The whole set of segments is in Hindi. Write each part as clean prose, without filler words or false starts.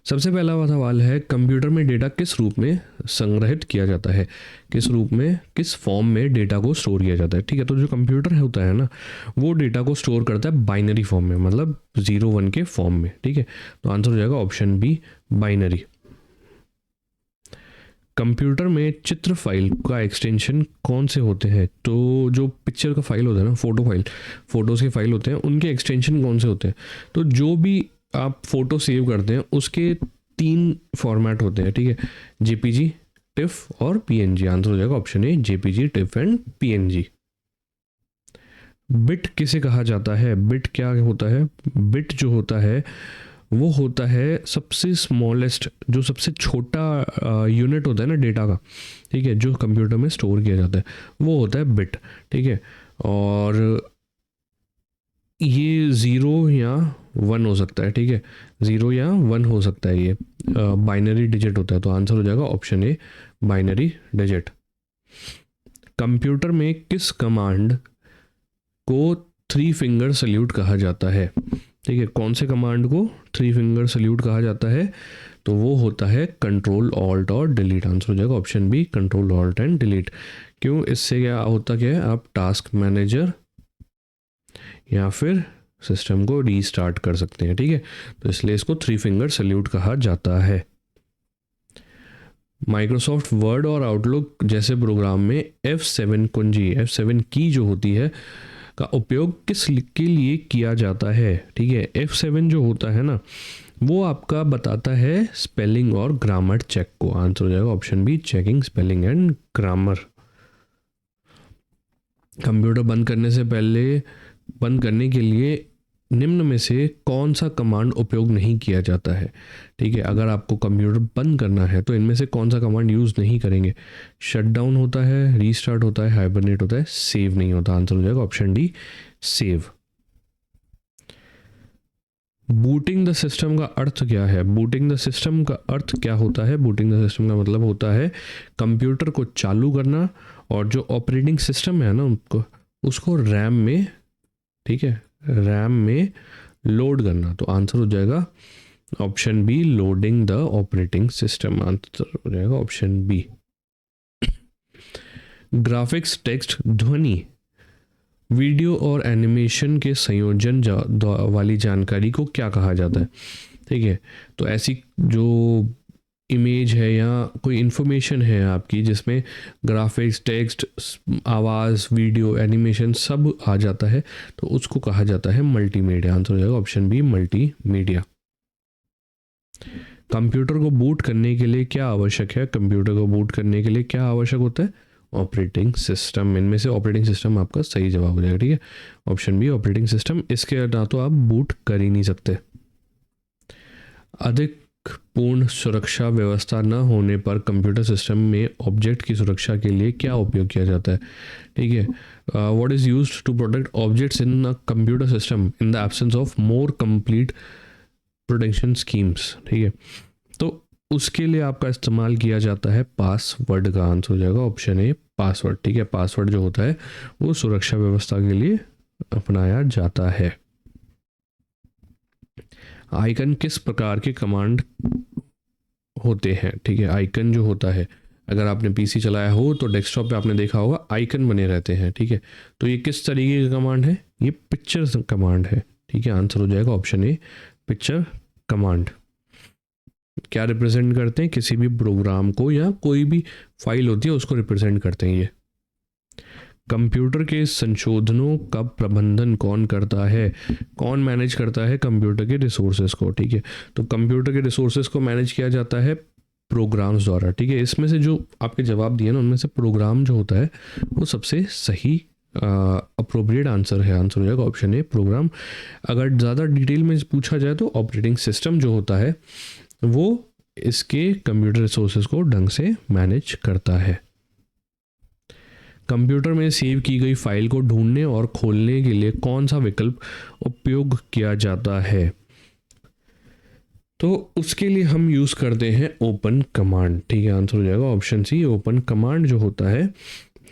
सबसे पहला सवाल है, कंप्यूटर में डेटा किस रूप में संग्रहित किया जाता है, किस रूप में, किस फॉर्म में डेटा को स्टोर किया जाता है। ठीक है, तो जो कंप्यूटर होता है ना, वो डेटा को स्टोर करता है बाइनरी फॉर्म में, मतलब 0 1 के फॉर्म में। ठीक है, तो आंसर हो जाएगा ऑप्शन बी, बाइनरी। कंप्यूटर में चित्र फाइल का एक्सटेंशन कौन से होते हैं? तो जो पिक्चर का फाइल होता है ना, फोटो फाइल, फोटोज़ के फाइल होते हैं, उनके एक्सटेंशन कौन से होते हैं? तो जो भी आप फोटो सेव करते हैं उसके 3 फॉर्मेट होते हैं। ठीक है, जेपीजी, टिफ और पीएनजी। आंसर हो जाएगा option A, JPG, tiff and PNG. Bit किसे कहा जाता है? बिट क्या होता है? बिट जो होता है वो होता है सबसे स्मॉलेस्ट, जो सबसे छोटा यूनिट होता है ना डेटा का, ठीक है, जो कंप्यूटर में स्टोर किया जाता है, वो होता है बिट। ठीक है, और ये 0 या 1 हो सकता है। ठीक है, 0 या 1 हो सकता है, ये बाइनरी डिजिट होता है। तो आंसर हो जाएगा ऑप्शन ए, बाइनरी डिजिट। कंप्यूटर में किस कमांड को 3 फिंगर सल्यूट कहा जाता है? ठीक है, कौन से कमांड को 3 फिंगर सल्यूट कहा जाता है? तो वो होता है कंट्रोल ऑल्ट और डिलीट। आंसर हो जाएगा option B, control alt and delete. क्यों? इससे क्या होता क्या है, आप टास्क मैनेजर या फिर सिस्टम को रीस्टार्ट कर सकते हैं। ठीक है, तो इसलिए इसको 3 फिंगर सल्यूट कहा जाता है। माइक्रोसॉफ्ट वर्ड और आउटलुक जैसे प्रोग्राम में F7 कुंजी, F7 की जो होती है का उपयोग किस के लिए किया जाता है? ठीक है, F7 जो होता है ना, वो आपका बताता है स्पेलिंग और ग्रामर चेक को। आंसर हो जाएगा option B, checking spelling and grammar. Computer बंद करने के लिए निम्न में से कौन सा कमांड उपयोग नहीं किया जाता है? ठीक है, अगर आपको कंप्यूटर बंद करना है तो इनमें से कौन सा कमांड यूज़ नहीं करेंगे? शटडाउन होता है, रीस्टार्ट होता है, हाइबरनेट होता है, सेव नहीं होता। आंसर हो जाएगा option D, save. Booting the system का अर्थ क्या है? बूटिंग द सिस्टम का अर्थ क्या होता है? बूटिंग द सिस्टम का मतलब होता है कंप्यूटर को चालू करना, और जो ऑपरेटिंग सिस्टम है ना उसको रैम में, ठीक है, रैम में लोड करना। तो आंसर हो जाएगा option B, loading the operating system. Answer हो जाएगा ऑप्शन बी। ग्राफिक्स, टेक्स्ट, ध्वनि, वीडियो और एनिमेशन के संयोजन वाली जानकारी को क्या कहा जाता है? ठीक है, तो ऐसी जो इमेज है या कोई इन्फॉर्मेशन है आपकी जिसमें ग्राफिक्स, टेक्स्ट, आवाज़, वीडियो, एनिमेशन सब आ जाता है, तो उसको कहा जाता है मल्टीमीडिया। आंसर हो जाएगा ऑप्शन बी, मल्टीमीडिया। कंप्यूटर को बूट करने के लिए क्या आवश्यक है? कंप्यूटर को बूट करने के लिए क्या आवश्यक होता है? Operating system. इनमें से ऑपरेटिंग सिस्टम आपका सही जवाब हो जाएगा। ठीक है, ऑप्शन बी, ऑपरेटिंग सिस्टम। इसके ना तो आप बूट कर ही नहीं सकते। अधिक पूर्ण सुरक्षा व्यवस्था न होने पर कंप्यूटर सिस्टम में ऑब्जेक्ट की सुरक्षा के लिए क्या उपयोग किया जाता है? ठीक है, what is used to protect objects in a computer system in the absence of more complete protection schemes? ठीक है, तो उसके लिए आपका इस्तेमाल किया जाता है पासवर्ड का। आंसर हो जाएगा ऑप्शन ए, पासवर्ड। ठीक है, पासवर्ड जो होता है वो सुरक्षा व्यवस्था के लिए अपनाया जाता है। आइकन किस प्रकार के कमांड होते हैं? ठीक है, आइकन जो होता है, अगर आपने पीसी चलाया हो तो डेस्कटॉप पे आपने देखा होगा आइकन बने रहते हैं। ठीक है, तो ये किस तरीके का कमांड है? ये पिक्चर कमांड है। ठीक है, आंसर हो जाएगा ऑप्शन ए, पिक्चर कमांड। क्या रिप्रेजेंट करते हैं? किसी भी प्रोग्राम को या कोई भी फाइल होती है उसको रिप्रेजेंट करते हैं ये। कंप्यूटर के संशोधनों का प्रबंधन कौन करता है? कौन मैनेज करता है कंप्यूटर के रिसोर्सेज को? ठीक है, तो कंप्यूटर के रिसोर्सेज को मैनेज किया जाता है प्रोग्राम्स द्वारा। ठीक है, इसमें से जो आपके जवाब दिए ना, उनमें से प्रोग्राम जो होता है वो सबसे सही अप्रोप्रिएट आंसर है। आंसर हो जाएगा ऑप्शन ए, प्रोग्राम। अगर ज़्यादा डिटेल में पूछा जाए तो ऑपरेटिंग सिस्टम जो होता है वो इसके कंप्यूटर रिसोर्सेज को ढंग से मैनेज करता है। कंप्यूटर में सेव की गई फाइल को ढूंढने और खोलने के लिए कौन सा विकल्प उपयोग किया जाता है? तो उसके लिए हम यूज़ करते हैं ओपन कमांड। ठीक है, आंसर हो जाएगा ऑप्शन सी, ओपन कमांड जो होता है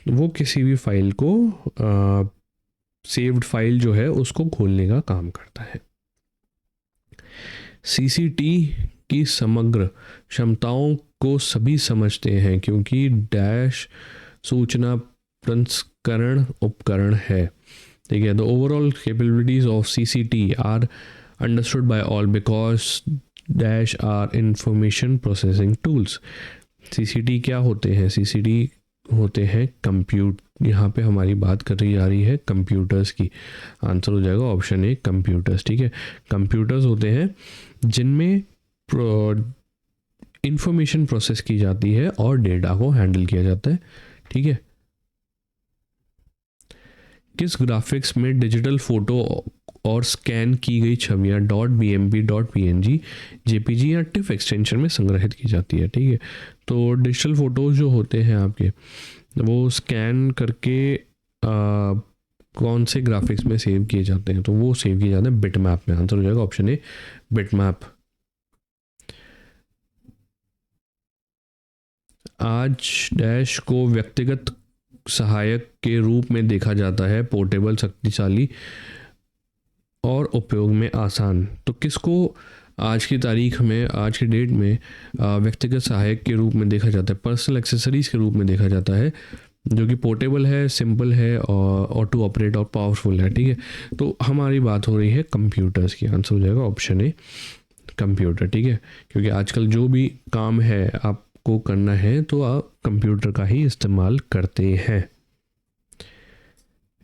वो किसी भी फाइल को सेव्ड फाइल जो है उसको खोलने का काम करता है। सीसीटी की समग्र क्षमताओं को सभी समझते हैं क्योंकि डैश सूचना प्रसंस्करण उपकरण है। ठीक है, the overall capabilities of CCT are understood by all because dash are information processing tools. CCT क्या होते हैं? सीसीटी होते हैं यहाँ पे हमारी बात करी जा रही है कंप्यूटर्स की। आंसर हो जाएगा ऑप्शन ए कंप्यूटर्स। ठीक है, कंप्यूटर्स होते हैं जिनमें इंफॉर्मेशन प्रोसेस की जाती है और डेटा को हैंडल किया जाता है। ठीक है, किस ग्राफिक्स में डिजिटल फोटो और स्कैन की गई छवियां .bmp .png jpg या टिफ एक्सटेंशन में संग्रहित की जाती है? ठीक है, तो डिजिटल फोटोज जो होते हैं आपके वो स्कैन करके कौन से ग्राफिक्स में सेव किए जाते हैं? तो वो सेव किए जाते हैं बिटमैप में। आंसर हो जाएगा ऑप्शन ए बिटमैप। आज डैश को व्यक्तिगत सहायक के रूप में देखा जाता है, पोर्टेबल, शक्तिशाली और उपयोग में आसान। तो किसको आज की तारीख में, आज की डेट में व्यक्तिगत सहायक के रूप में देखा जाता है? पर्सनल एक्सेसरीज के रूप में देखा जाता है, जो कि पोर्टेबल है, सिंपल है और टू ऑपरेट और पावरफुल है। ठीक है, तो हमारी बात हो रही है कंप्यूटर्स की। आंसर हो जाएगा ऑप्शन ए कंप्यूटर। ठीक है, क्योंकि आजकल जो भी काम है आपको करना है तो आप कंप्यूटर का ही इस्तेमाल करते हैं।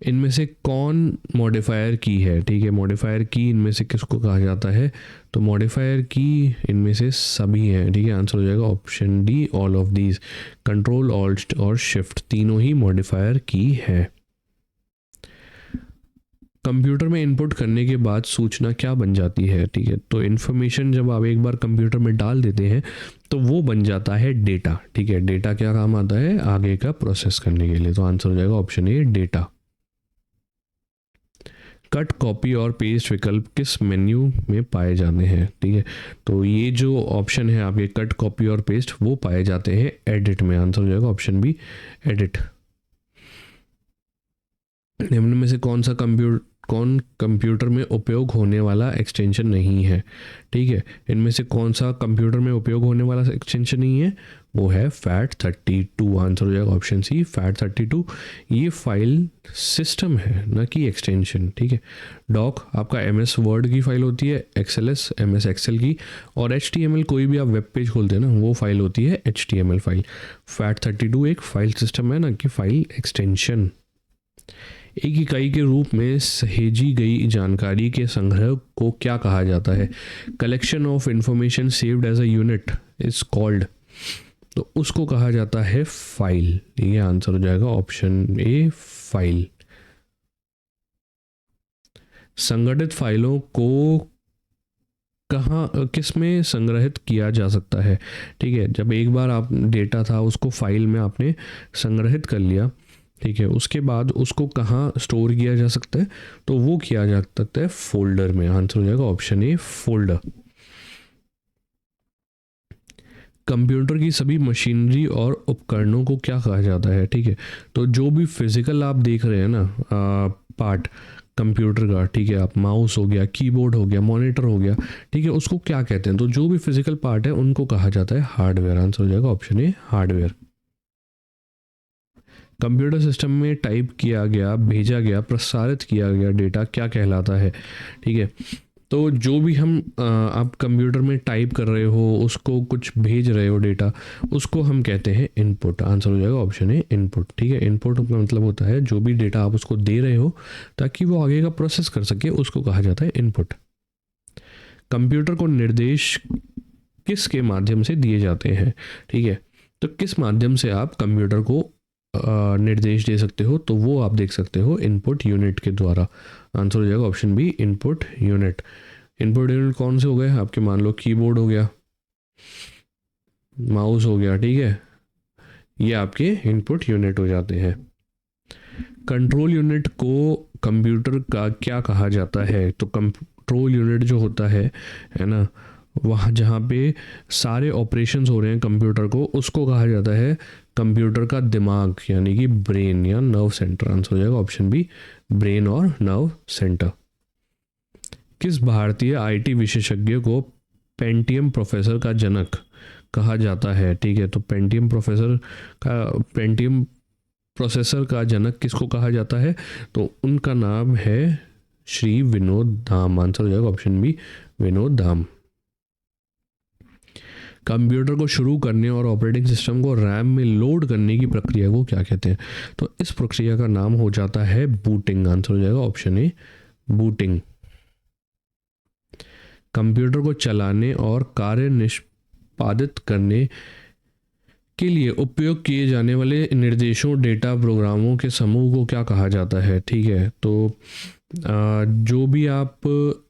इनमें से कौन मॉडिफायर की है? ठीक है, मॉडिफायर की इनमें से किसको कहा जाता है? तो मॉडिफायर की इनमें से सभी हैं। ठीक है, आंसर हो जाएगा option D all of these. Control, alt और शिफ्ट तीनों ही मॉडिफायर की है। कंप्यूटर में इनपुट करने के बाद सूचना क्या बन जाती है? ठीक है, तो इन्फॉर्मेशन जब आप एक बार कंप्यूटर में डाल देते हैं तो वो बन जाता है डेटा। ठीक है, डेटा क्या काम आता है? आगे का प्रोसेस करने के लिए। तो आंसर हो जाएगा ऑप्शन ए डेटा। कट, कॉपी और पेस्ट विकल्प किस मेन्यू में पाए जाते हैं? ठीक है, तो ये जो ऑप्शन है आपके कट, कॉपी और पेस्ट, वो पाए जाते हैं एडिट में। आंसर हो जाएगा ऑप्शन बी एडिट। निम्न में से कौन कंप्यूटर में उपयोग होने वाला एक्सटेंशन नहीं है? ठीक है, इनमें से कौन सा कंप्यूटर में उपयोग होने वाला एक्सटेंशन नहीं है? वो है FAT32। आंसर हो जाएगा ऑप्शन सी FAT32। ये फाइल सिस्टम है, ना कि एक्सटेंशन। ठीक है, डॉक आपका MS वर्ड की फाइल होती है, XLS MS एक्सेल की, और HTML कोई भी आप वेब पेज खोलते हैं ना, वो फाइल होती है HTML फाइल। FAT32 एक फाइल सिस्टम है, ना कि फाइल एक्सटेंशन। एक इकाई के रूप में सहेजी गई जानकारी के संग्रह को क्या कहा जाता है? Collection of information saved as a unit is called. तो उसको कहा जाता है फाइल। ये आंसर हो जाएगा ऑप्शन ए फाइल। संगठित फाइलों को किस में संग्रहित किया जा सकता है? ठीक है, जब एक बार आप डेटा था उसको फाइल में आपने संग्रहित कर लिया, ठीक है, उसके बाद उसको कहाँ स्टोर किया जा सकता है? तो वो किया जा सकता है फोल्डर में। आंसर हो जाएगा ऑप्शन ए फोल्डर। कंप्यूटर की सभी मशीनरी और उपकरणों को क्या कहा जाता है? ठीक है, तो जो भी फिजिकल आप देख रहे हैं ना पार्ट कंप्यूटर का, ठीक है, आप माउस हो गया, कीबोर्ड हो गया, मॉनिटर हो गया, ठीक है, उसको क्या कहते हैं? तो जो भी फिजिकल पार्ट है उनको कहा जाता है हार्डवेयर। आंसर हो जाएगा ऑप्शन ए हार्डवेयर। कंप्यूटर सिस्टम में टाइप किया गया, भेजा गया, प्रसारित किया गया डेटा क्या कहलाता है? ठीक है, तो जो भी हम आप कंप्यूटर में टाइप कर रहे हो, उसको कुछ भेज रहे हो डेटा, उसको हम कहते हैं इनपुट। आंसर हो जाएगा ऑप्शन ए इनपुट। ठीक है, इनपुट का मतलब होता है जो भी डेटा आप उसको दे रहे हो ताकि वो आगे का प्रोसेस कर सके, उसको कहा जाता है इनपुट। कंप्यूटर को निर्देश किसके माध्यम से दिए जाते हैं? ठीक है, तो किस माध्यम से आप कंप्यूटर को निर्देश दे सकते हो? तो वो आप देख सकते हो इनपुट यूनिट के द्वारा। आंसर हो जाएगा option B input unit. Input unit कौन से हो गए आपके? मान लो कीबोर्ड हो गया, माउस हो गया, ठीक है, ये आपके इनपुट यूनिट हो जाते हैं। कंट्रोल यूनिट को कंप्यूटर का क्या कहा जाता है? तो कंट्रोल यूनिट जो होता है ना, वहाँ जहाँ पे सारे ऑपरेशंस हो रहे हैं कंप्यूटर को, उसको कहा जाता है कंप्यूटर का दिमाग, यानी कि ब्रेन या नर्व सेंटर। आंसर हो जाएगा ऑप्शन बी ब्रेन और नर्व सेंटर। किस भारतीय आईटी विशेषज्ञ को पेंटियम प्रोसेसर का जनक कहा जाता है, ठीक है। तो पेंटियम प्रोसेसर का जनक किसको कहा जाता है? तो उनका नाम है श्री विनोद धाम। आंसर हो जाएगा ऑप्शन बी, विनोद धाम। कंप्यूटर को शुरू करने और ऑपरेटिंग सिस्टम को रैम में लोड करने की प्रक्रिया को क्या कहते हैं? तो इस प्रक्रिया का नाम हो जाता है बूटिंग। आंसर हो जाएगा ऑप्शन ए, बूटिंग। कंप्यूटर को चलाने और कार्य निष्पादित करने के लिए उपयोग किए जाने वाले निर्देशों, डेटा, प्रोग्रामों के समूह को क्या कहा जाता है? ठीक है, तो जो भी आप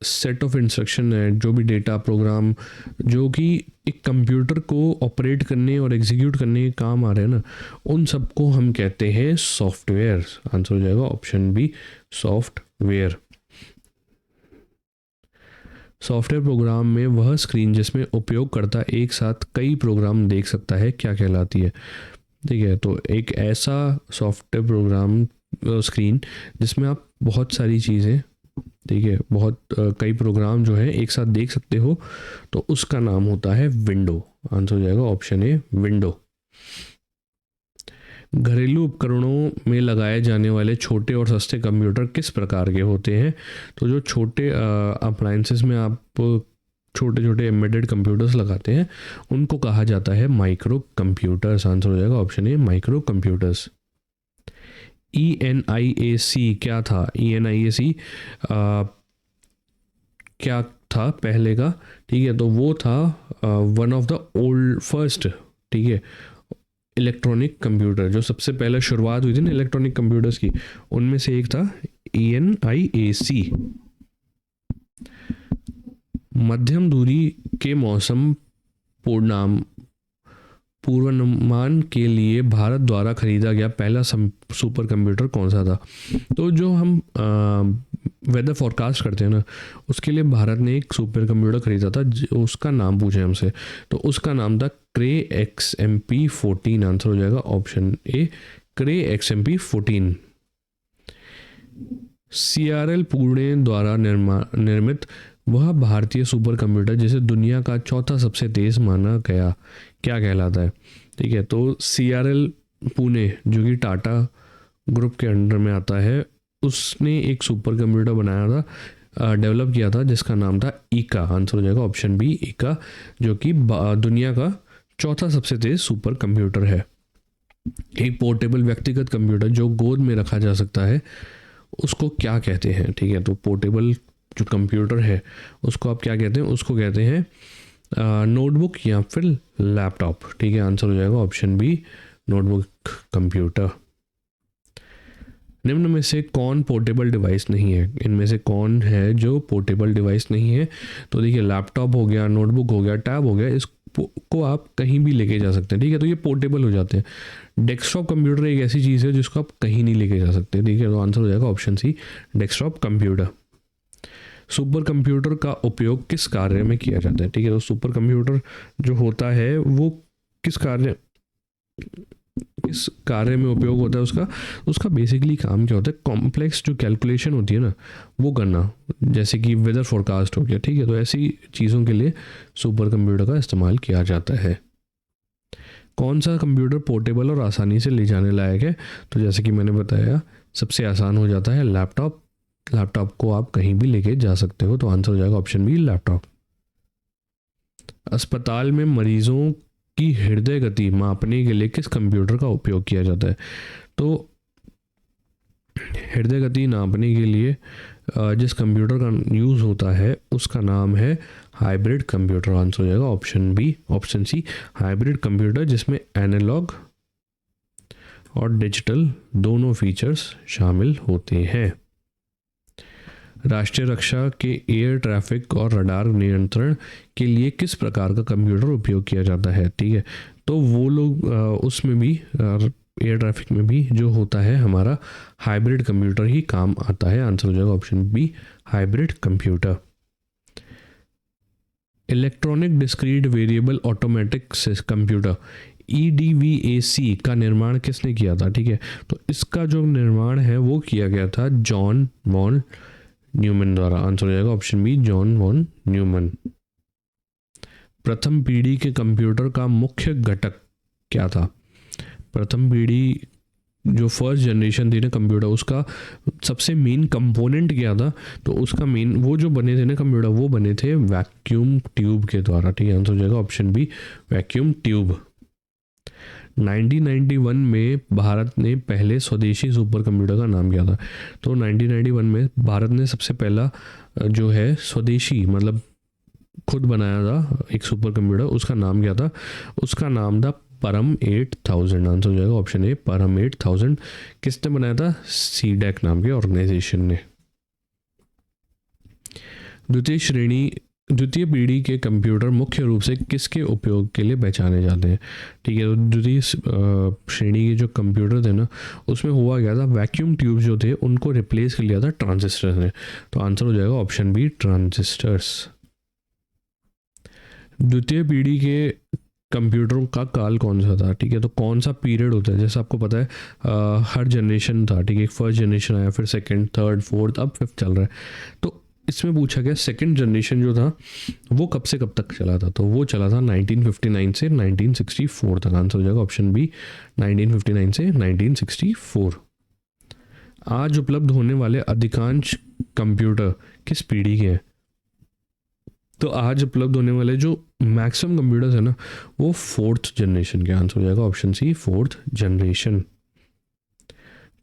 सेट ऑफ इंस्ट्रक्शन है, जो भी डेटा, प्रोग्राम जो कि एक कंप्यूटर को ऑपरेट करने और एग्जीक्यूट करने के काम आ रहे हैं ना, उन सबको हम कहते हैं सॉफ्टवेयर। आंसर हो जाएगा option B, software. Software program में वह स्क्रीन जिसमें उपयोगकर्ता एक साथ कई प्रोग्राम देख सकता है क्या कहलाती है? ठीक है, तो एक ऐसा सॉफ्टवेयर प्रोग्राम स्क्रीन जिसमें आप बहुत सारी चीज़ें, ठीक है, बहुत कई प्रोग्राम जो है एक साथ देख सकते हो, तो उसका नाम होता है विंडो। आंसर हो जाएगा ऑप्शन ए, विंडो। घरेलू उपकरणों में लगाए जाने वाले छोटे और सस्ते कंप्यूटर किस प्रकार के होते हैं? तो जो छोटे अप्लायंसेस में आप छोटे छोटे एम्बेडेड कंप्यूटर्स लगाते हैं उनको कहा जाता है माइक्रो कंप्यूटर्स। आंसर हो जाएगा ऑप्शन ए, माइक्रो कंप्यूटर्स। ENIAC क्या था? ENIAC क्या था पहले का? ठीक है, तो वो था one of the old first, ठीक है, इलेक्ट्रॉनिक कंप्यूटर। जो सबसे पहले शुरुआत हुई थी ना इलेक्ट्रॉनिक कंप्यूटर्स की, उनमें से एक था ENIAC। मध्यम दूरी के मौसम पूर्वानुमान के लिए भारत द्वारा खरीदा गया पहला सुपर कंप्यूटर कौन सा था? तो जो हम वेदर फॉरकास्ट करते हैं ना, उसके लिए भारत ने एक सुपर कंप्यूटर खरीदा था, उसका नाम पूछे हमसे, तो उसका नाम था क्रे XMP14। आंसर हो जाएगा ऑप्शन ए, क्रे XMP14। CRL पुणे द्वारा निर्मित वह भारतीय सुपर कंप्यूटर जिसे दुनिया का चौथा सबसे तेज माना गया क्या कहलाता है? ठीक है, तो CRL पुणे जो कि टाटा ग्रुप के अंडर में आता है, उसने एक सुपर कंप्यूटर बनाया था, डेवलप किया था, जिसका नाम था ईका। आंसर हो जाएगा ऑप्शन बी, ईका, जो कि दुनिया का चौथा सबसे तेज सुपर कंप्यूटर है। एक पोर्टेबल व्यक्तिगत कंप्यूटर जो गोद में रखा जा सकता है उसको क्या कहते हैं? ठीक है, तो पोर्टेबल जो कंप्यूटर है उसको आप क्या कहते हैं? उसको कहते हैं नोटबुक या फिर लैपटॉप। ठीक है, आंसर हो जाएगा ऑप्शन बी, नोटबुक कंप्यूटर। निम्न में से कौन पोर्टेबल डिवाइस नहीं है? इनमें से कौन है जो पोर्टेबल डिवाइस नहीं है? तो देखिए, लैपटॉप हो गया, नोटबुक हो गया, टैब हो गया, इसको आप कहीं भी लेके जा सकते हैं। ठीक है, तो ये पोर्टेबल हो जाते हैं। डेस्कटॉप कंप्यूटर एक ऐसी चीज़ है जिसको आप कहीं नहीं लेके जा सकते। ठीक है, तो आंसर हो जाएगा option C, desktop computer. Super computer का उपयोग किस कार्य में किया जाता है? ठीक है, तो सुपर कंप्यूटर जो होता है वो किस कार्य में उपयोग होता है? उसका बेसिकली काम क्या होता है? कॉम्प्लेक्स जो कैलकुलेशन होती है ना, वो करना, जैसे कि वेदर फोरकास्ट हो गया। ठीक है, तो ऐसी चीज़ों के लिए सुपर कंप्यूटर का इस्तेमाल किया जाता है। कौन सा कंप्यूटर पोर्टेबल और आसानी से ले जाने लायक है? तो जैसे कि मैंने बताया, सबसे आसान हो जाता है लैपटॉप। लैपटॉप को आप कहीं भी लेके जा सकते हो, तो आंसर हो जाएगा ऑप्शन बी, लैपटॉप। अस्पताल में मरीजों की हृदय गति मापने के लिए किस कंप्यूटर का उपयोग किया जाता है? तो हृदय गति नापने के लिए जिस कंप्यूटर का यूज़ होता है उसका नाम है हाइब्रिड कंप्यूटर। आंसर हो जाएगा option B, option C, hybrid computer, जिसमें एनालॉग और डिजिटल दोनों फीचर्स शामिल होते हैं। राष्ट्रीय रक्षा के एयर ट्रैफिक और रडार नियंत्रण के लिए किस प्रकार का कंप्यूटर उपयोग किया जाता है? ठीक है, तो वो लोग उसमें भी एयर ट्रैफिक में भी जो होता है हमारा हाइब्रिड कंप्यूटर ही काम आता है। आंसर हो जाएगा option B, hybrid computer. Electronic discrete variable automatic computer EDVAC का निर्माण किसने किया था? ठीक है, तो इसका जो निर्माण है वो किया गया था जॉन वॉन न्यूमैन द्वारा। आंसर हो जाएगा option B, John von Neumann. प्रथम पीढ़ी के कंप्यूटर का मुख्य घटक क्या था? प्रथम पीढ़ी जो फर्स्ट जनरेशन थी ना कंप्यूटर, उसका सबसे मेन कंपोनेंट क्या था? तो उसका मेन वो जो बने थे ना कंप्यूटर, वो बने थे वैक्यूम ट्यूब के द्वारा। ठीक है, आंसर हो जाएगा ऑप्शन बी, वैक्यूम ट्यूब। 1991 में भारत ने पहले स्वदेशी सुपर कंप्यूटर का नाम क्या था? तो 1991 में भारत ने सबसे पहला जो है स्वदेशी मतलब खुद बनाया था एक सुपर कंप्यूटर, उसका नाम क्या था? उसका नाम था परम 8000। आंसर हो जाएगा ऑप्शन ए, परम 8000। किसने बनाया था? सीडेक नाम के ऑर्गेनाइजेशन ने। द्वितीय पीढ़ी के कंप्यूटर मुख्य रूप से किसके उपयोग के लिए पहचाने जाते हैं? ठीक है, तो द्वितीय श्रेणी के जो कंप्यूटर थे ना, उसमें हुआ क्या था? वैक्यूम ट्यूब जो थे उनको रिप्लेस कर लिया था ट्रांजिस्टर ने। तो आंसर हो जाएगा ऑप्शन बी, ट्रांजिस्टर्स। द्वितीय पीढ़ी के कंप्यूटरों का काल कौन सा था? ठीक है, तो कौन सा पीरियड होता है? जैसे आपको पता है हर जनरेशन था। ठीक है, फर्स्ट जनरेशन आया, फिर सेकंड, थर्ड, फोर्थ, अब फिफ्थ चल रहा है। तो इसमें पूछा गया सेकंड जनरेशन जो था वो कब से कब तक चला था? तो वो चला था 1959 से 1964 तक। आंसर हो जाएगा ऑप्शन बी, 1959 से 1964। आज उपलब्ध होने वाले अधिकांश कंप्यूटर किस पीढ़ी के हैं? तो आज उपलब्ध होने वाले जो मैक्सिमम कंप्यूटर्स है ना, वो फोर्थ जनरेशन के। आंसर हो जाएगा option C, fourth generation.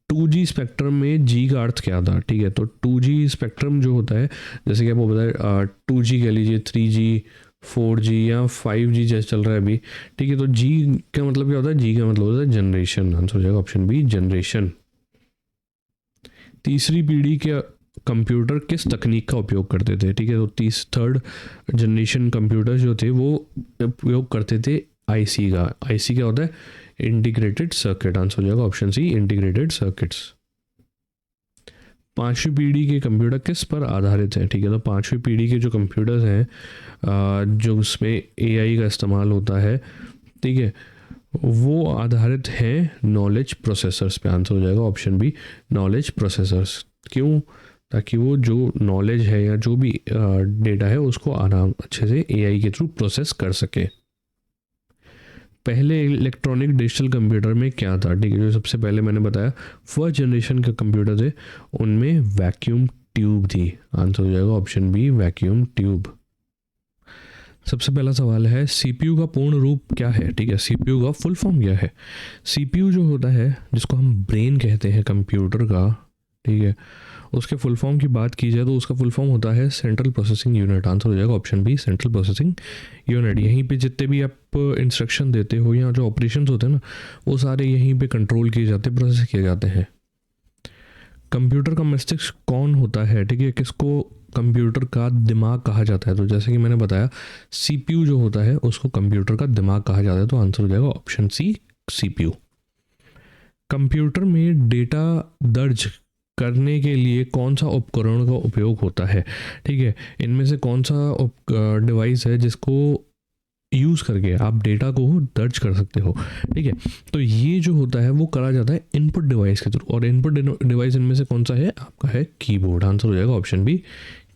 2G spectrum में जी का अर्थ क्या था? ठीक है, तो 2G स्पेक्ट्रम जो होता है, जैसे कि आपको पता है 2G कह लीजिए, 3G, 4G या 5G जैसे चल रहा है अभी। ठीक है, तो जी का मतलब क्या होता है? जी का मतलब होता है जनरेशन। आंसर हो जाएगा ऑप्शन बी, जनरेशन। तीसरी पीढ़ी के कंप्यूटर किस तकनीक का उपयोग करते थे? ठीक है, तो थर्ड जनरेशन कंप्यूटर जो थे वो उपयोग करते थे आईसी का। आईसी क्या होता है? Integrated circuit. आंसर हो जाएगा ऑप्शन सी, इंटीग्रेटेड सर्किट्स। पांचवी पीढ़ी के कंप्यूटर किस पर आधारित है? ठीक है, तो पांचवी पीढ़ी के जो कंप्यूटर्स हैं जो उसमें एआई का इस्तेमाल होता है, ठीक है, वो आधारित है नॉलेज प्रोसेसर्स पे। आंसर हो जाएगा ऑप्शन बी, नॉलेज प्रोसेसर्स। क्यों? ताकि वो जो नॉलेज है या जो भी डेटा है उसको आराम अच्छे से एआई के थ्रू प्रोसेस कर सके। पहले इलेक्ट्रॉनिक डिजिटल कंप्यूटर में क्या था? ठीक है, जो सबसे पहले मैंने बताया फर्स्ट जनरेशन के कंप्यूटर थे, उनमें वैक्यूम ट्यूब थी। आंसर हो जाएगा ऑप्शन बी, वैक्यूम ट्यूब। सबसे पहला सवाल है, सीपीयू का पूर्ण रूप क्या है? ठीक है, सीपीयू का फुल फॉर्म क्या है? सीपीयू जो होता है, जिसको हम ब्रेन कहते हैं कंप्यूटर का, ठीक है, उसके फुल फॉर्म की बात की जाए तो उसका फुल फॉर्म होता है सेंट्रल प्रोसेसिंग यूनिट। आंसर हो जाएगा option B, central processing unit. यहीं पे जितने भी आप इंस्ट्रक्शन देते हो या जो ऑपरेशंस होते हैं ना, वो सारे यहीं पे कंट्रोल किए जाते हैं, प्रोसेस किए जाते हैं। कंप्यूटर का मस्तिष्क कौन होता है? ठीक है, किसको कंप्यूटर का दिमाग कहा जाता है? तो जैसे कि मैंने बताया सीपीयू जो होता है उसको कंप्यूटर का दिमाग कहा जाता है। तो आंसर हो जाएगा ऑप्शन सी, सीपीयू। कंप्यूटर में डेटा दर्ज करने के लिए कौन सा उपकरण का उपयोग होता है? ठीक है, इनमें से कौन सा डिवाइस है जिसको यूज़ करके आप डेटा को दर्ज कर सकते हो? ठीक है, तो ये जो होता है वो करा जाता है इनपुट डिवाइस के थ्रू। और इनपुट डिवाइस इनमें से कौन सा है? आपका है कीबोर्ड। आंसर हो जाएगा ऑप्शन बी,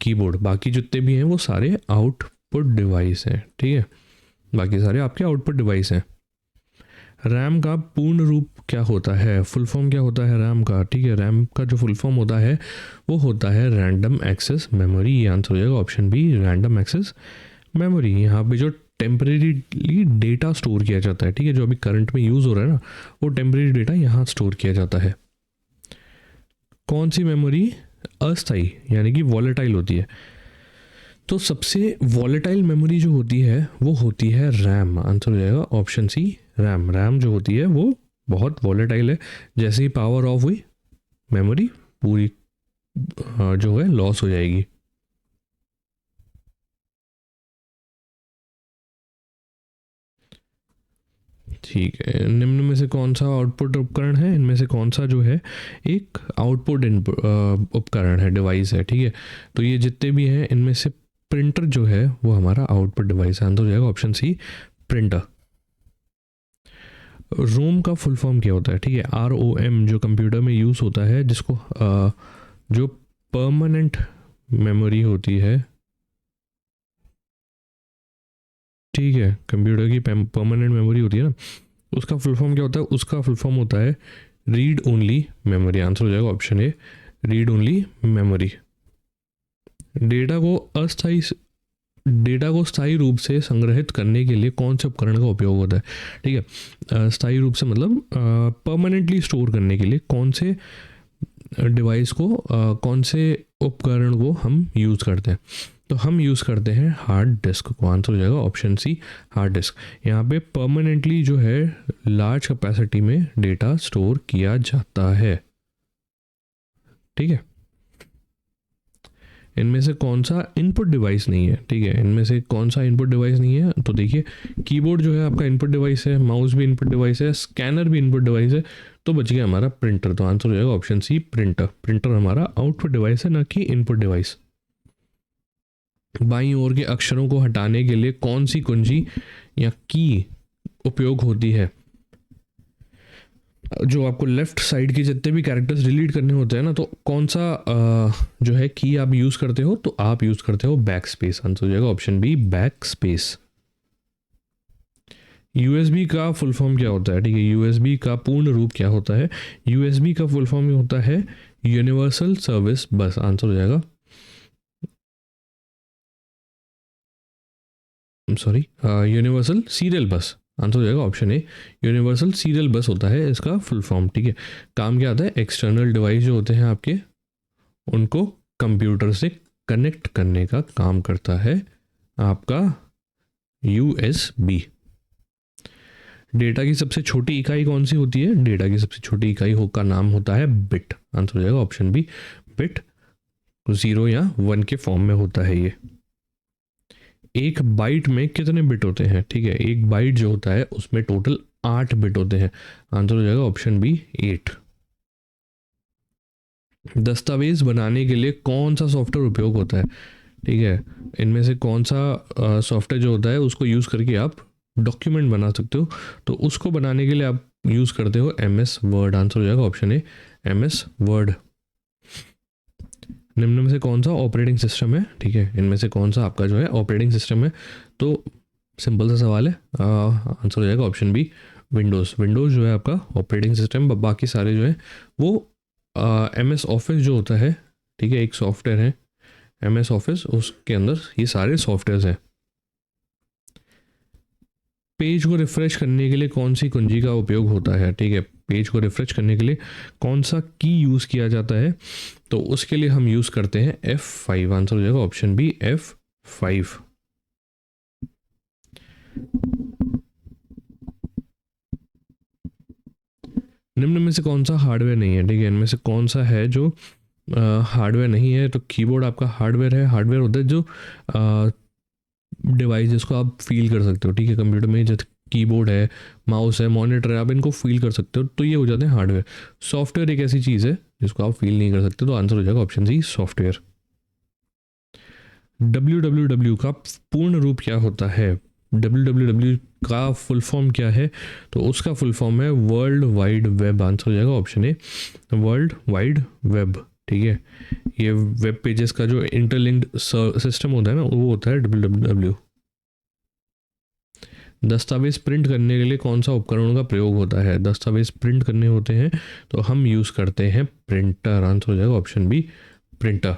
कीबोर्ड। बाकी जितने भी हैं वो सारे आउटपुट डिवाइस हैं। ठीक है, बाकी सारे आपके आउटपुट डिवाइस हैं। रैम का पूर्ण रूप क्या होता है? फुल फॉर्म क्या होता है रैम का? ठीक है, रैम का जो फुल फॉर्म होता है वो होता है रैंडम एक्सेस मेमोरी। ये आंसर हो जाएगा option B, random access memory. यहाँ पे जो टेम्परेरीली डेटा स्टोर किया जाता है, ठीक है, जो अभी करंट में यूज़ हो रहा है ना, वो टेम्परेरी डेटा यहाँ स्टोर किया जाता है। कौन सी मेमोरी अस्थाई यानी कि वॉलेटाइल होती है? तो सबसे वॉलेटाइल मेमोरी जो होती है वो होती है रैम। आंसर हो जाएगा ऑप्शन सी, रैम। रैम जो होती है वो बहुत वॉलेटाइल है। जैसे ही पावर ऑफ हुई मेमोरी पूरी जो है लॉस हो जाएगी। ठीक है, निम्न में से कौन सा आउटपुट उपकरण है? इनमें से कौन सा जो है एक आउटपुट उपकरण है, डिवाइस है? ठीक है, तो ये जितने भी हैं इनमें से प्रिंटर जो है वो हमारा आउटपुट डिवाइस है। आंसर हो जाएगा ऑप्शन सी, प्रिंटर। रोम का फुल फॉर्म क्या होता है? ठीक है, ROM जो कंप्यूटर में यूज़ होता है, जिसको जो परमानेंट मेमोरी होती है, ठीक है, कंप्यूटर की परमानेंट मेमोरी होती है ना, उसका फुल फॉर्म क्या होता है? उसका फुल फॉर्म होता है रीड ओनली मेमोरी। आंसर हो जाएगा ऑप्शन ए, रीड ओनली मेमोरी। डेटा को अस्थायी डेटा को स्थायी रूप से संग्रहित करने के लिए कौन से उपकरण का उपयोग होता है? ठीक है, स्थायी रूप से मतलब परमानेंटली स्टोर करने के लिए कौन से डिवाइस को कौन से उपकरण को हम यूज़ करते हैं? तो हम यूज़ करते हैं हार्ड डिस्क को। आंसर हो जाएगा ऑप्शन सी, हार्ड डिस्क। यहाँ पे परमानेंटली जो है लार्ज कैपेसिटी में डेटा स्टोर किया जाता है। ठीक है, इनमें से कौन सा इनपुट डिवाइस नहीं है? ठीक है, इनमें से कौन सा इनपुट डिवाइस नहीं है? तो देखिए, कीबोर्ड जो है आपका इनपुट डिवाइस है, माउस भी इनपुट डिवाइस है, स्कैनर भी इनपुट डिवाइस है, तो बच गया हमारा प्रिंटर। तो आंसर हो जाएगा ऑप्शन सी, प्रिंटर। प्रिंटर हमारा आउटपुट डिवाइस है, ना कि इनपुट डिवाइस। बाईं ओर के अक्षरों को हटाने के लिए कौन सी कुंजी या की उपयोग होती है? जो आपको लेफ्ट साइड के जितने भी कैरेक्टर्स डिलीट करने होते हैं ना, तो कौन सा जो है की आप यूज़ करते हो? तो आप यूज़ करते हो बैक स्पेस। आंसर हो जाएगा option B, back space. USB का फुल फॉर्म क्या होता है? ठीक है, यूएसबी का पूर्ण रूप क्या होता है? यूएसबी का फुल फॉर्म होता है यूनिवर्सल सर्विस बस। आंसर हो जाएगा सॉरी यूनिवर्सल सीरियल बस। आंसर हो जाएगा ऑप्शन ए, यूनिवर्सल सीरियल बस होता है इसका फुल फॉर्म। ठीक है, काम क्या आता है? एक्सटर्नल डिवाइस जो होते हैं आपके, उनको कंप्यूटर से कनेक्ट करने का काम करता है आपका यूएसबी। डेटा की सबसे छोटी इकाई कौन सी होती है? डेटा की सबसे छोटी इकाई का नाम होता है बिट। आंसर हो जाएगा ऑप्शन बी, बिट। 0 या 1 के फॉर्म में होता है ये। एक बाइट में कितने बिट होते हैं? ठीक है, एक बाइट जो होता है उसमें टोटल 8 बिट होते हैं। आंसर हो जाएगा ऑप्शन बी, 8। दस्तावेज बनाने के लिए कौन सा सॉफ्टवेयर उपयोग होता है? ठीक है, इनमें से कौन सा सॉफ्टवेयर जो होता है उसको यूज़ करके आप डॉक्यूमेंट बना सकते हो? तो उसको बनाने के लिए आप यूज़ करते हो एमएस वर्ड। आंसर हो जाएगा ऑप्शन ए, एमएस वर्ड। निम्न में से कौन सा ऑपरेटिंग सिस्टम है? ठीक है, इनमें से कौन सा आपका जो है ऑपरेटिंग सिस्टम है? तो सिंपल सा सवाल है, आंसर हो जाएगा ऑप्शन बी, विंडोज़। विंडोज़ जो है आपका ऑपरेटिंग सिस्टम। बाकी सारे जो है वो एमएस ऑफिस जो होता है, ठीक है, एक सॉफ्टवेयर है एमएस ऑफिस, उसके अंदर ये सारे सॉफ्टवेयर्स हैं। पेज को रिफ्रेश करने के लिए कौन सी कुंजी का उपयोग होता है? ठीक है, पेज को रिफ्रेश करने के लिए कौन सा की यूज़ किया जाता है? तो उसके लिए हम यूज़ करते हैं F5। आंसर हो जाएगा ऑप्शन बी, F5। निम्न में से कौन सा हार्डवेयर नहीं है? ठीक है, इनमें से कौन सा है जो हार्डवेयर नहीं है? तो कीबोर्ड आपका हार्डवेयर है। हार्डवेयर होता है जो डिवाइस जिसको आप फील कर सकते हो। ठीक है, कंप्यूटर में जैसे कीबोर्ड है, माउस है, मॉनिटर है, आप इनको फील कर सकते हो, तो ये हो जाते हैं हार्डवेयर। सॉफ्टवेयर एक ऐसी चीज़ है जिसको आप फील नहीं कर सकते, तो आंसर हो जाएगा ऑप्शन सी, सॉफ्टवेयर। www का पूर्ण रूप क्या होता है? www का फुल फॉर्म क्या है? तो उसका फुल फॉर्म है वर्ल्ड वाइड वेब। आंसर हो जाएगा ऑप्शन ए, वर्ल्ड वाइड वेब। ठीक है, ये वेब पेजेस का जो इंटरलिंक्ड सिस्टम होता है ना, वो होता है www। दस्तावेज प्रिंट करने के लिए कौन सा उपकरणों का प्रयोग होता है? दस्तावेज प्रिंट करने होते हैं तो हम यूज़ करते हैं प्रिंटर। आंसर हो जाएगा ऑप्शन बी, प्रिंटर।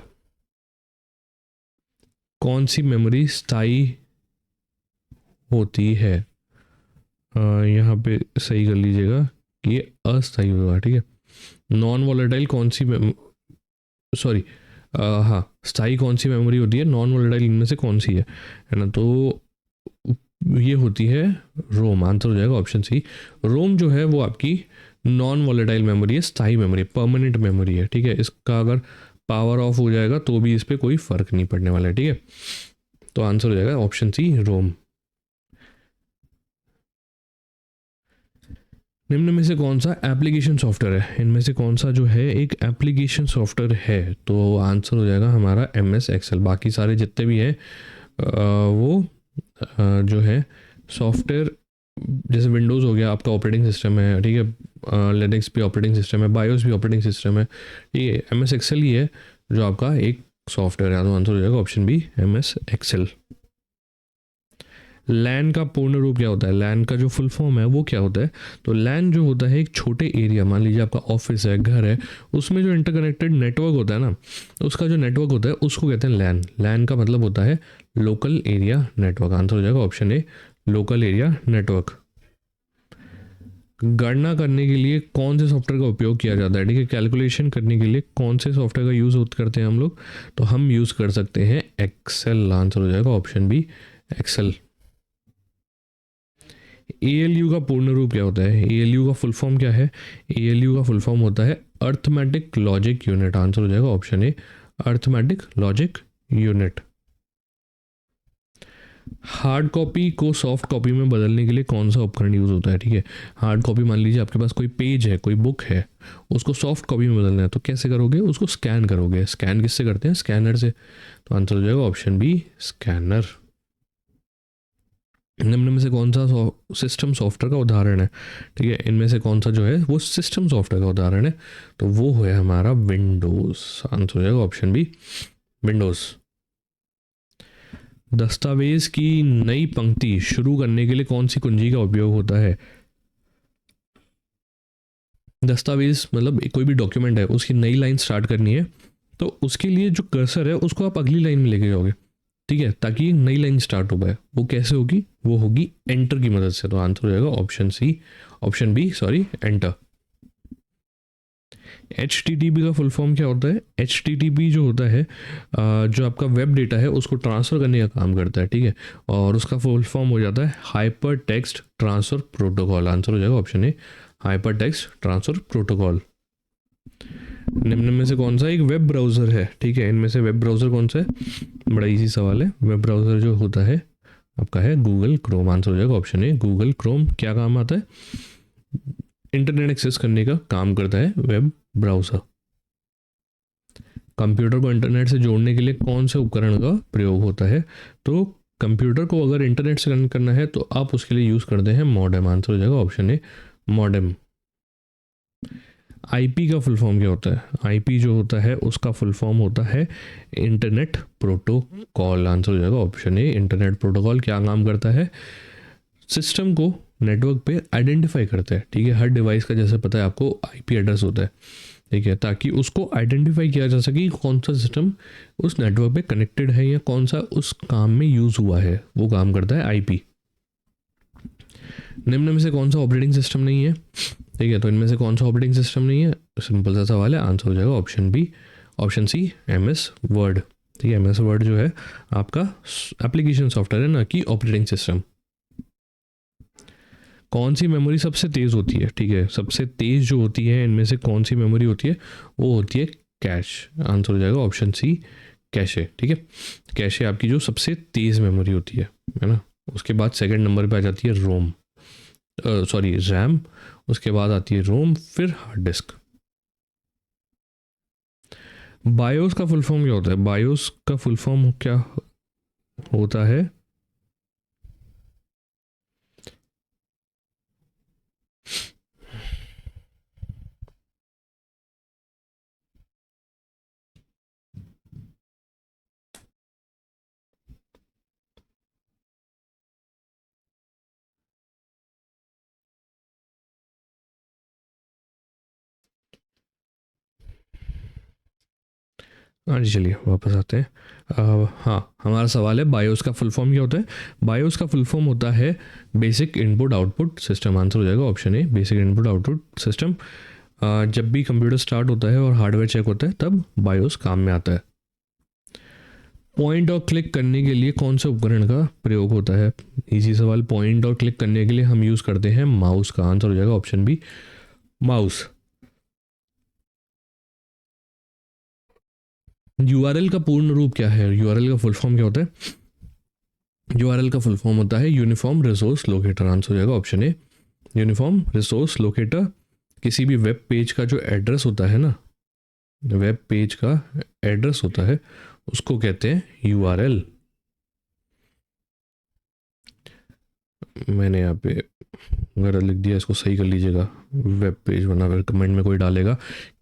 कौन सी मेमोरी स्थायी होती है? यहाँ पे सही कर लीजिएगा कि ये अस्थायी होगा। ठीक है, नॉन वॉलेटाइल कौन सी सॉरी हाँ, स्थायी कौन सी मेमोरी होती है? नॉन वॉलेटाइल इनमें से कौन सी है ना? तो ये होती है रोम। आंसर हो जाएगा ऑप्शन सी, रोम जो है वो आपकी नॉन वॉलेटाइल मेमोरी है, स्थायी मेमोरी, परमानेंट मेमोरी है। ठीक है, इसका अगर पावर ऑफ हो जाएगा तो भी इस पर कोई फ़र्क नहीं पड़ने वाला है। ठीक है, तो आंसर हो जाएगा ऑप्शन सी, रोम। निम्न में से कौन सा एप्लीकेशन सॉफ्टवेयर है? इनमें से कौन सा जो है एक एप्लीकेशन सॉफ्टवेयर है? तो आंसर हो जाएगा हमारा MS एक्सेल। बाकी सारे जितने भी हैं वो जो है सॉफ्टवेयर, जैसे विंडोज़ हो गया आपका ऑपरेटिंग सिस्टम है। ठीक है, लिनक्स भी ऑपरेटिंग सिस्टम है, बायोस भी ऑपरेटिंग सिस्टम है। ठीक है, MS एक्सेल ही है जो आपका एक सॉफ्टवेयर है। तो आंसर हो जाएगा ऑप्शन बी, MS एक्सेल। लैन का पूर्ण रूप क्या होता है, लैन का जो फुल फॉर्म है वो क्या होता है, तो लैन जो होता है एक छोटे एरिया, मान लीजिए आपका ऑफिस है, घर है, उसमें जो इंटरकनेक्टेड नेटवर्क होता है ना, उसका जो नेटवर्क होता है उसको कहते हैं लैन। लैन का मतलब होता है लोकल एरिया नेटवर्क। आंसर हो जाएगा ऑप्शन ए, लोकल एरिया नेटवर्क। गणना करने के लिए कौन से सॉफ्टवेयर का उपयोग किया जाता है, ठीक है, कैलकुलेशन करने के लिए कौन से सॉफ्टवेयर का यूज़ करते हैं हम लोग, तो हम यूज़ कर सकते हैं एक्सेल। आंसर हो जाएगा ऑप्शन बी, एक्सेल। ALU का पूर्ण रूप क्या होता है, ALU का फुल फॉर्म क्या है, ALU का फुल फॉर्म होता है अर्थमेटिक लॉजिक यूनिट। आंसर हो जाएगा ऑप्शन ए, arithmetic logic unit. Hard copy को सॉफ्ट कॉपी में बदलने के लिए कौन सा उपकरण यूज़ होता है, ठीक है, हार्ड कॉपी मान लीजिए आपके पास कोई पेज है, कोई बुक है, उसको सॉफ्ट कॉपी में बदलना है तो कैसे करोगे, उसको स्कैन करोगे। स्कैन किससे करते हैं, स्कैनर से। तो आंसर हो जाएगा ऑप्शन बी, स्कैनर। निम्न में से कौन सा सिस्टम सॉफ्टवेयर का उदाहरण है, ठीक है, इनमें से कौन सा जो है वो सिस्टम सॉफ्टवेयर का उदाहरण है, तो वो है हमारा विंडोज़। आंसर हो जाएगा ऑप्शन बी, विंडोज़। दस्तावेज की नई पंक्ति शुरू करने के लिए कौन सी कुंजी का उपयोग होता है। दस्तावेज मतलब कोई भी डॉक्यूमेंट है, उसकी नई लाइन स्टार्ट करनी है तो उसके लिए जो कर्सर है उसको आप अगली लाइन में लेके जाओगे, ठीक है, ताकि नई लाइन स्टार्ट हो पाए। वो कैसे होगी, वो होगी एंटर की मदद से। तो आंसर हो जाएगा option C, option B sorry, enter. HTTP का फुल फॉर्म क्या होता है, HTTP जो होता है जो आपका वेब डेटा है उसको ट्रांसफ़र करने का काम करता है, ठीक है, और उसका फुल फॉर्म हो जाता है hyper text transfer protocol. Answer हो जाएगा ऑप्शन ए, हाइपर टेक्स्ट ट्रांसफ़र प्रोटोकॉल। निम्न में से कौन सा एक वेब ब्राउज़र है, ठीक है, इनमें से वेब ब्राउज़र कौन सा है, बड़ा इजी सवाल है। वेब ब्राउज़र जो होता है आपका है गूगल क्रोम। आंसर हो जाएगा ऑप्शन ए, गूगल क्रोम। क्या काम आता है, इंटरनेट एक्सेस करने का काम करता है वेब ब्राउज़र। कंप्यूटर को इंटरनेट से जोड़ने के लिए कौन से उपकरण का प्रयोग होता है, तो कंप्यूटर को अगर इंटरनेट से कनेक्ट करना है तो आप उसके लिए यूज़ करते हैं मॉडेम। आंसर हो जाएगा ऑप्शन ए, मॉडेम। IP का फुल फॉर्म क्या होता है, IP जो होता है उसका फुल फॉर्म होता है इंटरनेट प्रोटोकॉल। आंसर हो जाएगा ऑप्शन ए, इंटरनेट प्रोटोकॉल। क्या काम करता है, सिस्टम को नेटवर्क पे आइडेंटिफाई करता है, ठीक है, हर डिवाइस का जैसे पता है आपको IP एड्रेस होता है, ठीक है, ताकि उसको आइडेंटिफाई किया जा सके कि कौन सा सिस्टम उस नेटवर्क पे कनेक्टेड है या कौन सा उस काम में यूज़ हुआ है, वो काम करता है IP। निम्न में से कौन सा ऑपरेटिंग सिस्टम नहीं है, ठीक है, तो इनमें से कौन सा ऑपरेटिंग सिस्टम नहीं है, सिंपल सा सवाल है। आंसर हो जाएगा option B, option C, MS word. ठीक है, MS वर्ड जो है आपका एप्लीकेशन सॉफ्टवेयर है ना कि ऑपरेटिंग सिस्टम। कौन सी मेमोरी सबसे तेज़ होती है, ठीक है, सबसे तेज़ जो होती है इनमें से कौन सी मेमोरी होती है, वो होती है कैश। आंसर हो जाएगा ऑप्शन सी, कैशे। ठीक है, कैशे आपकी जो सबसे तेज़ मेमोरी होती है ना। उसके बाद सेकंड नंबर पे आ जाती है रोम, सॉरी रैम, उसके बाद आती है रोम, फिर हार्ड डिस्क। बायोस का फुल फॉर्म क्या होता है, बायोस का फुल फॉर्म क्या होता है, हाँ जी चलिए वापस आते हैं। हाँ, हमारा सवाल है बायोस का फुल फॉर्म क्या होता है। बायोस का फुल फॉर्म होता है basic input output system. Answer हो जाएगा ऑप्शन ए, बेसिक इनपुट आउटपुट सिस्टम। जब भी कंप्यूटर स्टार्ट होता है और हार्डवेयर चेक होता है तब बायोस काम में आता है। पॉइंट और क्लिक करने के लिए कौन से उपकरण का प्रयोग होता है, इजी सवाल। पॉइंट और क्लिक करने के लिए हम यूज़ करते हैं माउस का। आंसर हो जाएगा ऑप्शन बी, माउस। URL का पूर्ण रूप क्या है, URL का फुल फॉर्म क्या होता है, URL का फुल फॉर्म होता है यूनिफॉर्म रिसोर्स लोकेटर। आंसर हो जाएगा ऑप्शन ए, यूनिफॉर्म रिसोर्स लोकेटर। किसी भी वेब पेज का जो एड्रेस होता है ना, वेब पेज का एड्रेस होता है उसको कहते हैं URL। मैंने यहाँ पे गलत लिख दिया, इसको सही कर लीजिएगा, वेब पेज, वरना फिर कमेंट में कोई डालेगा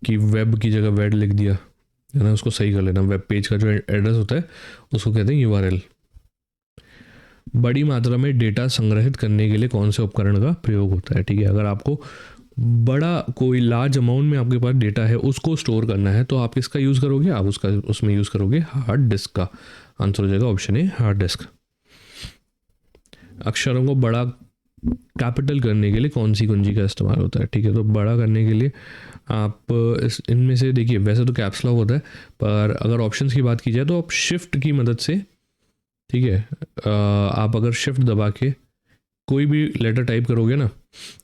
कि वेब की जगह वेड लिख दिया है ना, उसको सही कर लेना। वेब पेज का जो एड्रेस होता है उसको कहते हैं URL। बड़ी मात्रा में डेटा संग्रहित करने के लिए कौन से उपकरण का प्रयोग होता है, ठीक है। अगर आपको बड़ा कोई लार्ज अमाउंट में आपके पास डेटा है उसको स्टोर करना है तो आप किसका यूज़ करोगे, आप उसमें यूज़ करोगे हार्ड डिस्क का। आंसर हो जाएगा ऑप्शन ए हार्ड डिस्क। अक्षरों को बड़ा कैपिटल करने के लिए कौन सी कुंजी का इस्तेमाल होता है, ठीक है। तो बड़ा करने के लिए आप इनमें से देखिए, वैसे तो कैप्स लॉक होता है, पर अगर ऑप्शंस की बात की जाए तो आप शिफ्ट की मदद से, ठीक है, आप अगर शिफ्ट दबा के कोई भी लेटर टाइप करोगे ना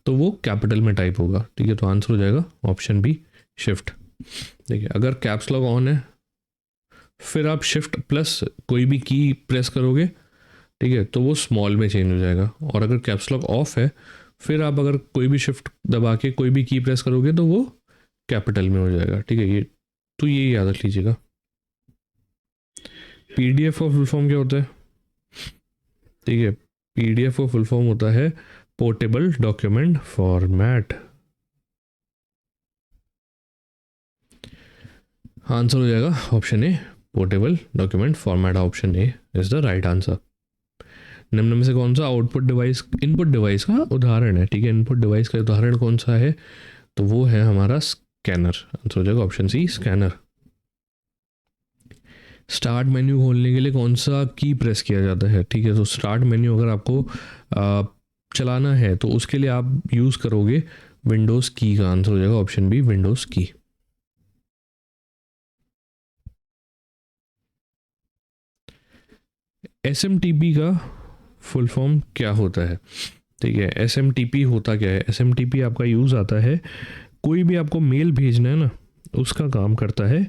तो वो कैपिटल में टाइप होगा, ठीक है। तो आंसर हो जाएगा ऑप्शन बी शिफ्ट। देखिए, अगर कैप्स लॉक ऑन है फिर आप शिफ्ट प्लस कोई भी की प्रेस करोगे, ठीक है, तो वो स्मॉल में चेंज हो जाएगा। और अगर कैप्स लॉक ऑफ है फिर आप अगर कोई भी शिफ्ट दबा के कोई भी की प्रेस करोगे तो वो कैपिटल में हो जाएगा, ठीक है। ये याद रख लीजिएगा। पीडीएफ का फुल फॉर्म क्या होता है, ठीक है। पीडीएफ का फुल फॉर्म होता है पोर्टेबल डॉक्यूमेंट फॉर्मेट। आंसर हो जाएगा option A portable document format. Option A is the right answer. निम्न में से कौन सा आउटपुट डिवाइस इनपुट डिवाइस का उदाहरण है, ठीक है। इनपुट डिवाइस का उदाहरण कौन सा है, तो वो है हमारा स्कैनर। आंसर हो जाएगा option C scanner. Start menu खोलने के लिए कौन सा की प्रेस किया जाता है, ठीक है। तो स्टार्ट मेन्यू अगर आपको चलाना है तो उसके लिए आप यूज़ करोगे विंडोज़ की का। आंसर हो जाएगा ऑप्शन बी विंडोज़ की। एसएमटीपी का फुल फॉर्म क्या होता है, ठीक है। एसएमटीपी होता क्या है, एसएमटीपी आपका यूज़ आता है कोई भी आपको मेल भेजना है ना उसका काम करता है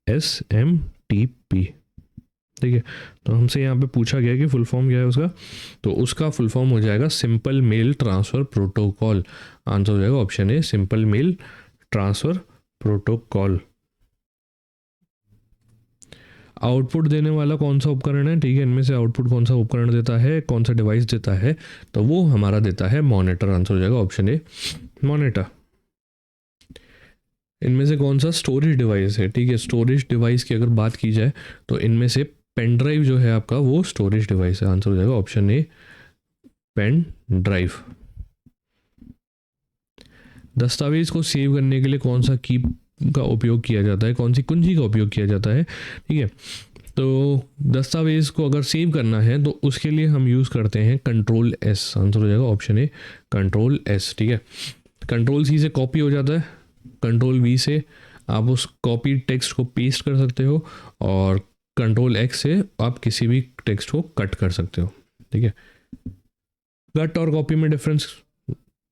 एसएमटीपी, ठीक है। तो हमसे यहाँ पे पूछा गया कि फुल फॉर्म क्या है उसका, तो उसका फुल फॉर्म हो जाएगा simple mail transfer protocol. Answer हो जाएगा option A simple mail transfer protocol. Output देने वाला कौन सा उपकरण है, ठीक है। इनमें से आउटपुट कौन सा उपकरण देता है, कौन सा डिवाइस देता है, तो वो हमारा देता है मॉनिटर। आंसर हो जाएगा ऑप्शन ए मॉनिटर। इनमें से कौन सा स्टोरेज डिवाइस है, ठीक है। स्टोरेज डिवाइस की अगर बात की जाए तो इनमें से पेन ड्राइव जो है आपका वो स्टोरेज डिवाइस है। आंसर हो जाएगा ऑप्शन ए पेन ड्राइव। दस्तावेज को सेव करने के लिए कौन सा की का उपयोग किया जाता है, कौन सी कुंजी का उपयोग किया जाता है, ठीक है। तो दस्तावेज को अगर सेव करना है तो उसके लिए हम यूज़ करते हैं कंट्रोल एस। आंसर हो जाएगा ऑप्शन ए कंट्रोल एस, ठीक है। कंट्रोल सी से कॉपी हो जाता है, कंट्रोल वी से आप उस कॉपी टेक्स्ट को पेस्ट कर सकते हो, और कंट्रोल एक्स से आप किसी भी टेक्स्ट को कट कर सकते हो, ठीक है। कट और कॉपी में डिफरेंस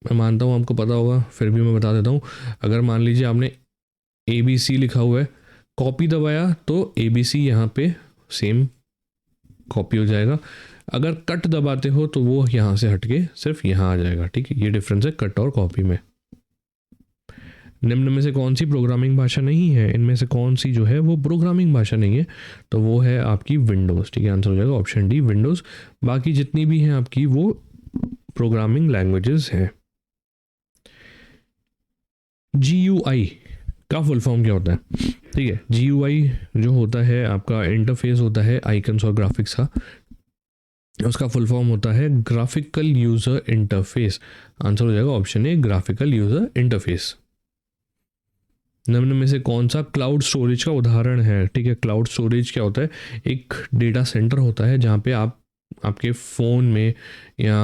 मैं मानता हूँ आपको पता होगा, फिर भी मैं बता देता हूँ। अगर मान लीजिए आपने ABC लिखा हुआ है, कॉपी दबाया तो ABC यहाँ पे सेम कॉपी हो जाएगा। अगर कट दबाते हो तो वो यहाँ से हट के सिर्फ यहाँ आ जाएगा, ठीक है। ये डिफरेंस है कट और कॉपी में। निम्न में से कौन सी प्रोग्रामिंग भाषा नहीं है, इनमें से कौन सी जो है वो प्रोग्रामिंग भाषा नहीं है, तो वो है आपकी विंडोज़, ठीक है। आंसर हो जाएगा ऑप्शन डी विंडोज़। बाकी जितनी भी हैं आपकी वो प्रोग्रामिंग लैंग्वेजेस हैं। GUI का फुल फॉर्म क्या होता है, ठीक है। GUI जो होता है आपका इंटरफेस होता है आइकन्स और ग्राफिक्स का, उसका फुल फॉर्म होता है ग्राफिकल यूज़र इंटरफेस। आंसर हो जाएगा ऑप्शन ए ग्राफिकल यूज़र इंटरफेस। निम्न में से कौन सा क्लाउड स्टोरेज का उदाहरण है, ठीक है। क्लाउड स्टोरेज क्या होता है, एक डेटा सेंटर होता है जहाँ पे आप आपके फ़ोन में या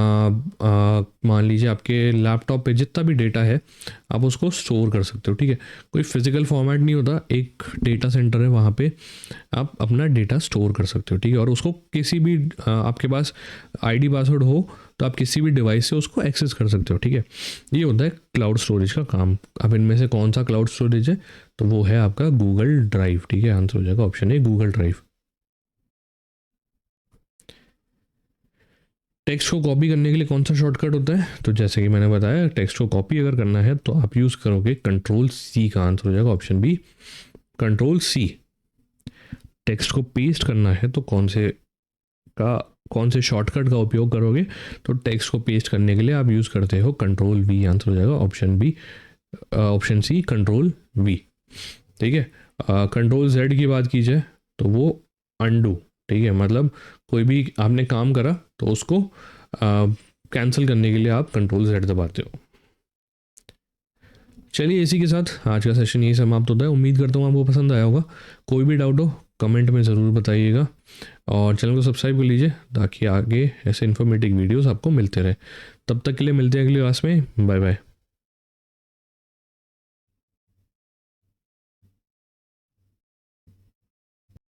मान लीजिए आपके लैपटॉप पे जितना भी डेटा है आप उसको स्टोर कर सकते हो, ठीक है। कोई फिजिकल फॉर्मेट नहीं होता, एक डेटा सेंटर है, वहाँ पे आप अपना डेटा स्टोर कर सकते हो, ठीक है। और उसको किसी भी आपके पास ID पासवर्ड हो तो आप किसी भी डिवाइस से उसको एक्सेस कर सकते हो, ठीक है। ये होता है क्लाउड स्टोरेज का काम। अब इनमें से कौन सा क्लाउड स्टोरेज है, तो वो है आपका गूगल ड्राइव, ठीक है। आंसर हो जाएगा ऑप्शन ए गूगल ड्राइव। टेक्स्ट को कॉपी करने के लिए कौन सा शॉर्टकट होता है, तो जैसे कि मैंने बताया टेक्स्ट को कॉपी अगर करना है तो आप यूज़ करोगे कंट्रोल C का। आंसर हो जाएगा option B control C। Text को पेस्ट करना है तो कौन से शॉर्टकट का उपयोग करोगे, तो टेक्स्ट को पेस्ट करने के लिए आप यूज़ करते हो कंट्रोल V। आंसर हो जाएगा ऑप्शन C कंट्रोल V, ठीक है। कंट्रोल Z की बात की जाए तो वो अंडू, ठीक है। मतलब कोई भी आपने काम करा तो उसको कैंसिल करने के लिए आप कंट्रोल Z दबाते हो। चलिए इसी के साथ आज का सेशन यही समाप्त होता है। उम्मीद करता हूँ आपको पसंद आया होगा। कोई भी डाउट हो कमेंट में ज़रूर बताइएगा और चैनल को सब्सक्राइब कर लीजिए ताकि आगे ऐसे इन्फॉर्मेटिव वीडियोस आपको मिलते रहे। तब तक के लिए मिलते हैं अगली क्लास में। Bye bye.